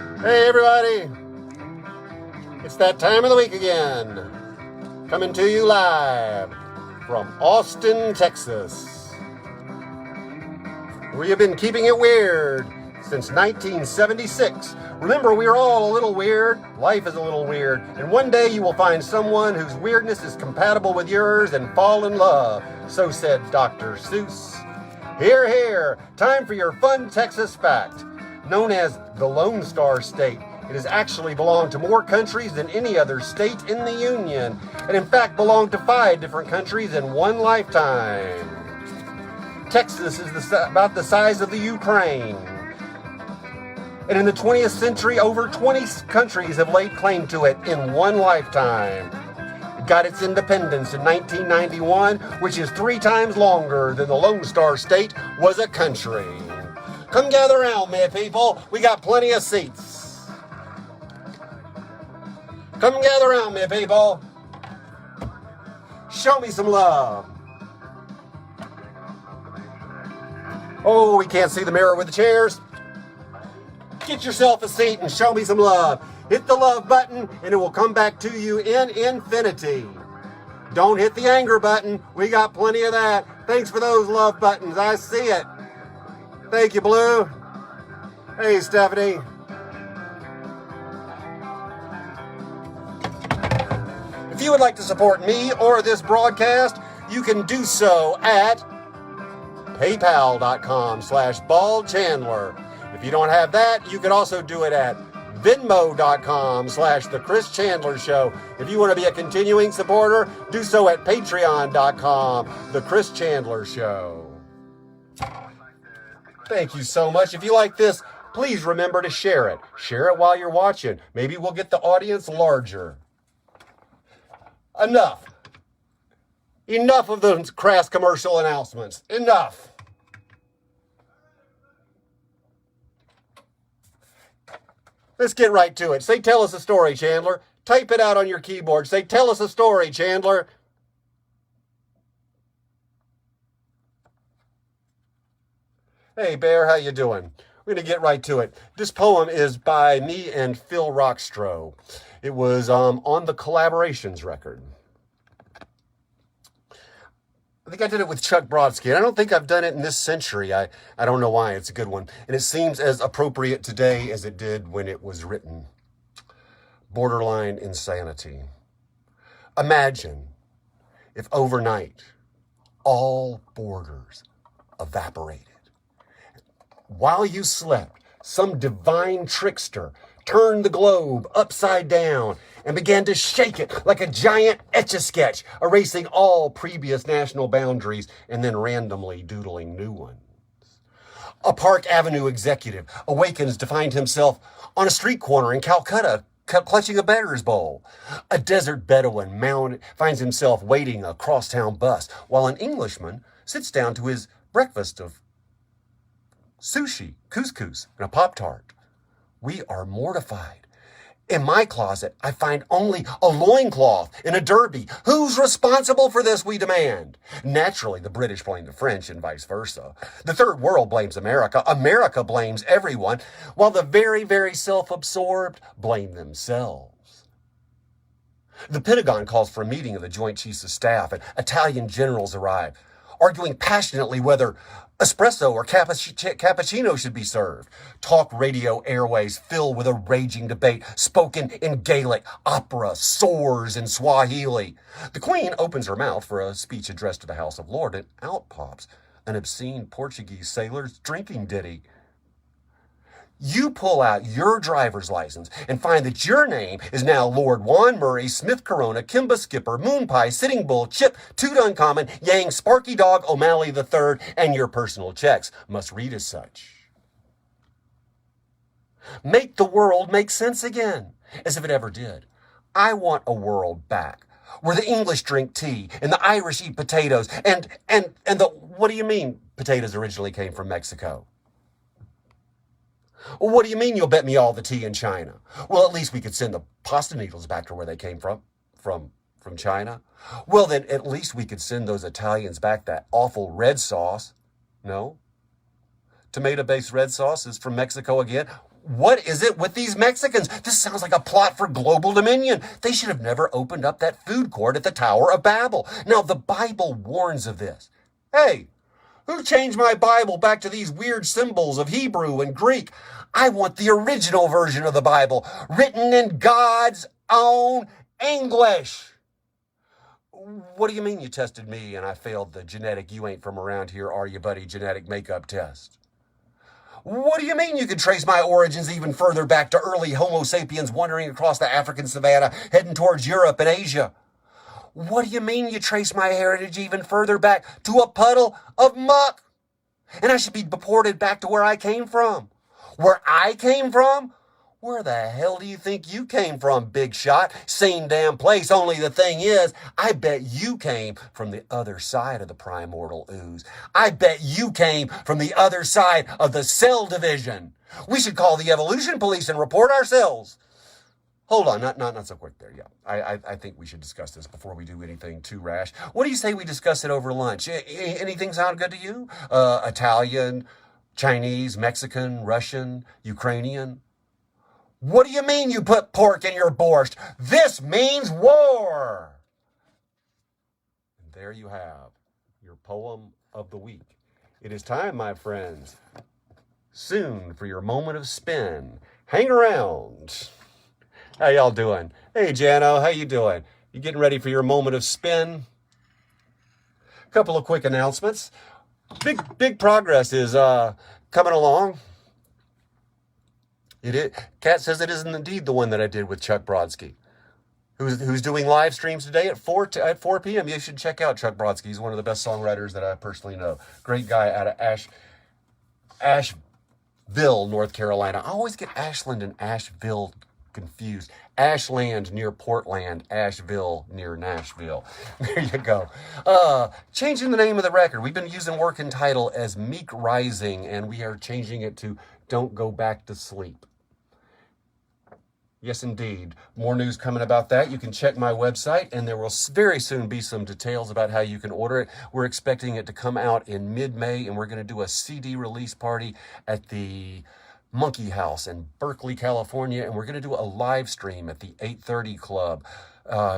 Hey everybody, it's that time of the week again, coming to you live from Austin, Texas. We have been keeping it weird since 1976. Remember, we are all a little weird, life is a little weird, and one day you will find someone whose weirdness is compatible with yours and fall in love, so said Dr. Seuss. Hear, hear, time for your fun Texas fact. Known as the Lone Star State, it has actually belonged to more countries than any other state in the Union, and in fact belonged to 5 different countries in one lifetime. Texas is about the size of the Ukraine. And in the 20th century, over 20 countries have laid claim to it in one lifetime. It got its independence in 1991, which is 3 times longer than the Lone Star State was a country. Come gather around me, people. We got plenty of seats. Come gather around me, people. Show me some love. Oh, we can't see the mirror with the chairs. Get yourself a seat and show me some love. Hit the love button and it will come back to you in infinity. Don't hit the anger button. We got plenty of that. Thanks for those love buttons. I see it. Thank you, Blue. Hey, Stephanie. If you would like to support me or this broadcast, you can do so at paypal.com/baldchandler. If you don't have that, you can also do it at venmo.com/The Chris Chandler Show. If you want to be a continuing supporter, do so at patreon.com, The Chris Chandler Show. Thank you so much. If you like this, please remember to share it. Share it while you're watching. Maybe we'll get the audience larger. Enough. Enough of those crass commercial announcements. Enough. Let's get right to it. Say, tell us a story, Chandler. Type it out on your keyboard. Say, tell us a story, Chandler. Hey, Bear, how you doing? We're going to get right to it. This poem is by me and Phil Rockstro. It was on the Collaborations record. I think I did it with Chuck Brodsky. I don't think I've done it in this century. I don't know why. It's a good one. And it seems as appropriate today as it did when it was written. Borderline insanity. Imagine if overnight all borders evaporated. While you slept, some divine trickster turned the globe upside down and began to shake it like a giant Etch-a-Sketch, erasing all previous national boundaries and then randomly doodling new ones. A Park Avenue executive awakens to find himself on a street corner in Calcutta clutching a beggar's bowl. A desert Bedouin finds himself waiting a crosstown bus while an Englishman sits down to his breakfast of sushi, couscous, and a Pop-Tart. We are mortified. In my closet, I find only a loincloth and a derby. Who's responsible for this, we demand? Naturally, the British blame the French and vice versa. The third world blames America. America blames everyone, while the very, very self-absorbed blame themselves. The Pentagon calls for a meeting of the Joint Chiefs of Staff, and Italian generals arrive, arguing passionately whether espresso or cappuccino should be served. Talk radio airways fill with a raging debate spoken in Gaelic, opera, soars in Swahili. The Queen opens her mouth for a speech addressed to the House of Lords, and out pops an obscene Portuguese sailor's drinking ditty. You pull out your driver's license and find that your name is now Lord Juan Murray, Smith Corona, Kimba Skipper, Moon Pie, Sitting Bull, Chip, Toot Uncommon, Yang, Sparky Dog, O'Malley III, and your personal checks must read as such. Make the world make sense again, as if it ever did. I want a world back where the English drink tea and the Irish eat potatoes and the, what do you mean potatoes originally came from Mexico? Well, what do you mean you'll bet me all the tea in China? Well, at least we could send the pasta needles back to where they came from China. Well, then at least we could send those Italians back that awful red sauce. No? Tomato-based red sauce is from Mexico again. What is it with these Mexicans? This sounds like a plot for global dominion. They should have never opened up that food court at the Tower of Babel. Now, the Bible warns of this. Hey, who changed my Bible back to these weird symbols of Hebrew and Greek? I want the original version of the Bible, written in God's own English. What do you mean you tested me and I failed the genetic you ain't from around here, are you, buddy, genetic makeup test? What do you mean you can trace my origins even further back to early Homo sapiens wandering across the African savanna, heading towards Europe and Asia? What do you mean you trace my heritage even further back to a puddle of muck? And I should be deported back to where I came from. Where I came from? Where the hell do you think you came from, big shot? Same damn place, only the thing is, I bet you came from the other side of the primordial ooze. I bet you came from the other side of the cell division. We should call the evolution police and report ourselves. Hold on, not so quick there, yeah. I think we should discuss this before we do anything too rash. What do you say we discuss it over lunch? Anything sound good to you? Italian, Chinese, Mexican, Russian, Ukrainian? What do you mean you put pork in your borscht? This means war! And there you have your poem of the week. It is time, my friends, soon for your moment of spin. Hang around. How y'all doing? Hey, Jano, how you doing? You getting ready for your moment of spin? A couple of quick announcements. Big progress is coming along. Kat says it isn't indeed the one that I did with Chuck Brodsky, who's doing live streams today at 4 p.m. You should check out Chuck Brodsky. He's one of the best songwriters that I personally know. Great guy out of Asheville, North Carolina. I always get Ashland and Asheville confused. Ashland near Portland, Asheville near Nashville. There you go. Changing the name of the record. We've been using working title as Meek Rising, and we are changing it to Don't Go Back to Sleep. Yes, indeed. More news coming about that. You can check my website, and there will very soon be some details about how you can order it. We're expecting it to come out in mid-May, and we're going to do a CD release party at the Monkey House in Berkeley, California, and we're going to do a live stream at the 8:30 Club.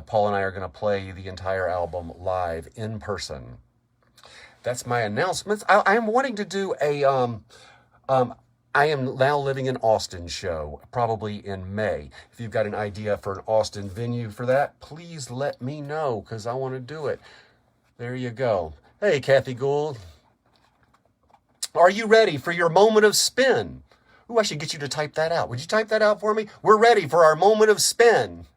Paul and I are going to play the entire album live in person. That's my announcements. I am wanting to do a I am now living in Austin show, probably in May. If you've got an idea for an Austin venue for that, please let me know, because I want to do it. There you go. Hey, Kathy Gould. Are you ready for your moment of spin? Ooh, I should get you to type that out. Would you type that out for me? We're ready for our moment of spin.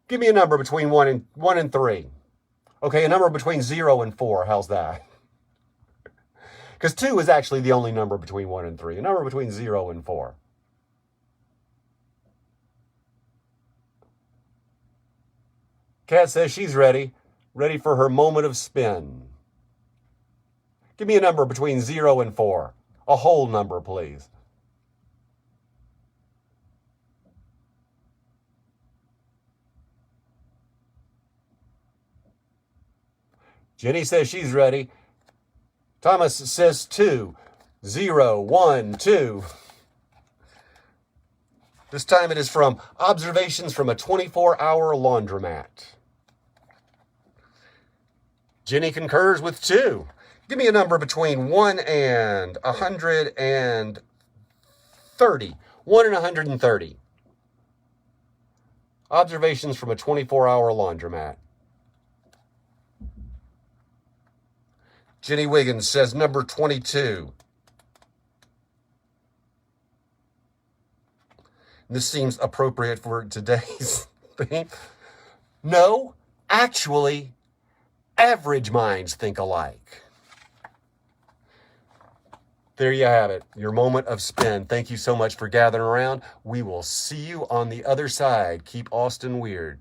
Give me a number between 1 and 3. Okay, a number between 0 and 4. How's that? Because 2 is actually the only number between 1 and 3. A number between 0 and 4. Kat says she's ready. Ready for her moment of spin. Give me a number between 0 and 4. A whole number, please. Jenny says she's ready. Thomas says 2. 0, 1, 2. This time it is from Observations from a 24-Hour Laundromat. Jenny concurs with 2. Give me a number between 1 and 130. 1 and 130. Observations from a 24-Hour Laundromat. Jenny Wiggins says number 22. This seems appropriate for today's theme. No, actually, average minds think alike. There you have it, your moment of spin. Thank you so much for gathering around. We will see you on the other side. Keep Austin weird.